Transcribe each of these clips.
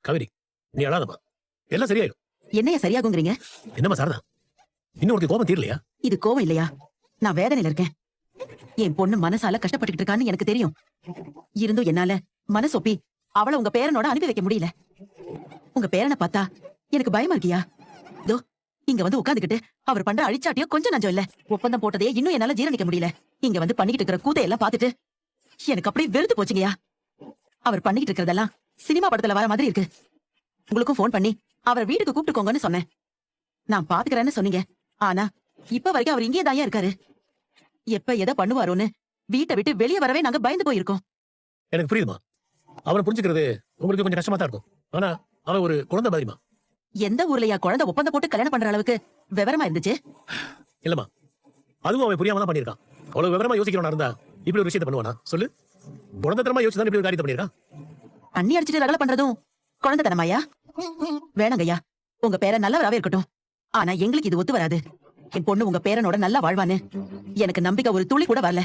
காவேரி, நீ அழாதம்மா, எல்லாம் சரியாயிடும். என்னையா சரியாகுங்கிறீங்க? என்னம்மா சாரதா, இன்னும் உனக்கு கோபம் தீரலையா? இது கோவம் இல்லையா? நான் வேதனையில இருக்கேன். என் பொண்ணு மனசால கஷ்டப்பட்டுக்கிட்டு இருக்கான்னு எனக்கு தெரியும். இருந்தும் என்னால மனசொப்பி அவளை உங்க பேரனோட அனுப்பி வைக்க முடியல. உங்க பேரனை பார்த்தா எனக்கு பயமா இருக்கியா? இதோ இங்க வந்து உட்காந்துக்கிட்டு அவர் பண்ற அழிச்சாட்டியோ கொஞ்சம் நஞ்சம் இல்ல. ஒப்பந்தம் போட்டதையே இன்னும் என்னால ஜீரணிக்க முடியல. இங்க வந்து பண்ணிக்கிட்டு இருக்கிற கூத்தையெல்லாம் பார்த்துட்டு எனக்கு அப்படியே வெறுத்து போச்சுங்கயா. அவர் பண்ணிக்கிட்டு இருக்கிறதெல்லாம் சினிமா படத்துல வர மாதிரி இருக்கு. உங்களுக்கும் போன் பண்ணி அவரை வீட்டுக்கு கூப்பிட்டுக்கோங்கன்னு சொன்னேன். நான் பாத்துக்கிறேன்னு சொன்னீங்க. ஆனா இப்ப வரைக்கும் அவர் இங்கே தான் இருக்காரு. எப்ப எதை பண்ணுவாரோன்னு வீட்டை விட்டு வெளியே வரவே நாங்க பயந்து போயிருக்கோம். எனக்கு புரியுதுமா, அவனை புரிஞ்சுக்கிறது உங்களுக்கு கொஞ்சம் கஷ்டமா தான் இருக்கும். ஆனா அவன் ஒரு குழந்தை மாதிரிமா. எந்த ஊர்லயா குழந்தை ஒப்பந்தம் போட்டு கல்யாணம் பண்ற அளவுக்கு விவரமா இருந்துச்சு? இல்லம்மா, அதுவும் அவன் புரியாம தான் பண்ணிருக்கான். அவ்வளவு விவரமா யோசிக்கிறவனா இருந்தா இப்படி ஒரு விஷயத்தை பண்ணுவானா சொல்லு? குழந்தைத்தனமா யோசிச்சு தான் இப்படி ஒரு காரியத்தை பண்ணிருக்கான். தண்ணி அடிச்சிட்டு ரகலை பண்றதும் குழந்தைத்தனமாயா? வேணாங்கய்யா, உங்க பேரை நல்லவராவே இருக்கட்டும். ஆனா எங்களுக்கு இது ஒத்து வராது. என் பொண்ணு உங்க பேரனோட நல்லா வாழ்வான்னு எனக்கு நம்பிக்கை ஒரு துளி கூட வரல.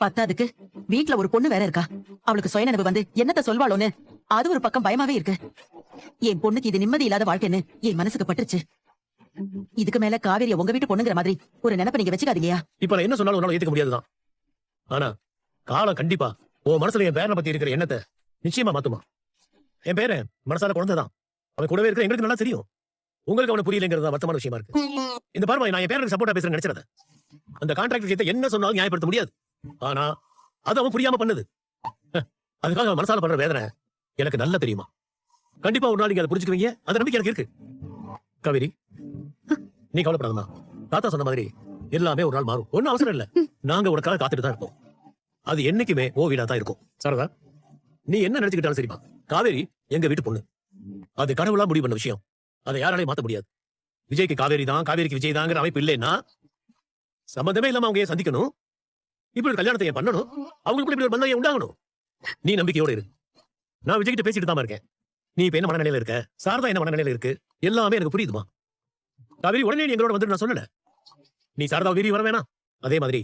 பத்தாதுக்கு வீட்டுல ஒரு பொண்ணு வேற இருக்கா. அவளுக்கு சுயநினைவு வந்து என்னத்த சொல்வாளோன்னு அது ஒரு பக்கம் பயமாவே இருக்கு. என் பொண்ணுக்கு இது நிம்மதி இல்லாத வாழ்க்கைன்னு என் மனசுக்கு பட்டுருச்சு. இதுக்கு மேல காவேரிய உங்க வீட்டு பொண்ணுங்கிற மாதிரி ஒரு நினைப்ப நீங்க வச்சுக்காதீங்கயா. இப்ப நான் என்ன சொன்னாலும் உன்னால ஏத்துக்க முடியாதுதான். ஆனா காலம் கண்டிப்பா உன் மனசுல என் பேரனை பத்தி இருக்கிற எண்ணத்தை நிச்சயமா மாத்துமா. என் பேரன் மனசால குழந்தைதான். அவன் கூடவே இருக்கிற எங்களுக்கு நல்லா தெரியும். உங்களுக்கு அவனை புரியலைங்கிறது வருத்தமான விஷயமா இருக்கு. இந்த பாருமா, நான் என் பேரனுக்கு சப்போர்ட்டா பேசுறேன்னு நினைச்சிருந்த அந்த கான்ட்ராக்ட் விஷயத்தை என்ன சொன்னாலும் நியாயப்படுத்த முடியாது. ஆனா அது அவன் புரியாம பண்ணது. அதுக்காக அவன் மனசால பண்ற வேதனை எனக்கு நல்லா தெரியுமா. கண்டிப்பா ஒரு நாள் நீங்க அதை புரிஞ்சுக்குவீங்க. அந்த நம்பிக்கை எனக்கு இருக்கு. காவேரி, நீ கவலைப்படாதமா. தாத்தா சொன்ன மாதிரி எல்லாமே ஒரு நாள் மாறும். ஒன்னும் அவசரம் இல்ல. நாங்க உனக்காக காத்துட்டு தான் இருப்போம். அது என்னைக்குமே ஓ வீடா தான் இருக்கும். சாரதா, நீ என்ன நினைச்சுக்கிட்டாலும் சரிமா, காவேரி எங்க வீட்டு பொண்ணு. அது கடவுளா முடிவு பண்ண விஷயம். அதை யாராலையும் மாத்த முடியாது. விஜய்க்கு காவேரி தான், காவேரிக்கு விஜய் தாங்கிற அமைப்பு இல்லைன்னா சம்பந்தமே இல்லாம அவங்க சந்திக்கணும். இப்படி ஒரு கல்யாணத்தை பண்ணணும். அவங்களுக்கு இப்படி ஒரு பந்தம் உண்டாகணும். நீ நம்பிக்கையோட இரு. நான் விஜய் கிட்ட பேசிட்டு தான் இருக்கேன். நீ இப்ப என்ன மனநிலையில இருக்க, சாரதா என்ன மனநிலையில இருக்கு, எல்லாமே எனக்கு புரியுதுமா. காவேரி, உடனே நீ எங்களோட வந்து நான் சொல்லல. நீ சாரதா மீறி வர வேணாம். அதே மாதிரி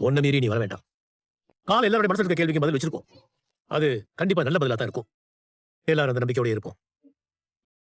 ஒன்ன மீறி நீ வர வேண்டாம். கால எல்லாருடைய மனசுல இருக்க கேள்விக்கு பதில் வச்சிருக்கோம். அது கண்டிப்பா நல்ல பதிலா தான் இருக்கும். எல்லாரும் அந்த நம்பிக்கையோட இருப்போம்.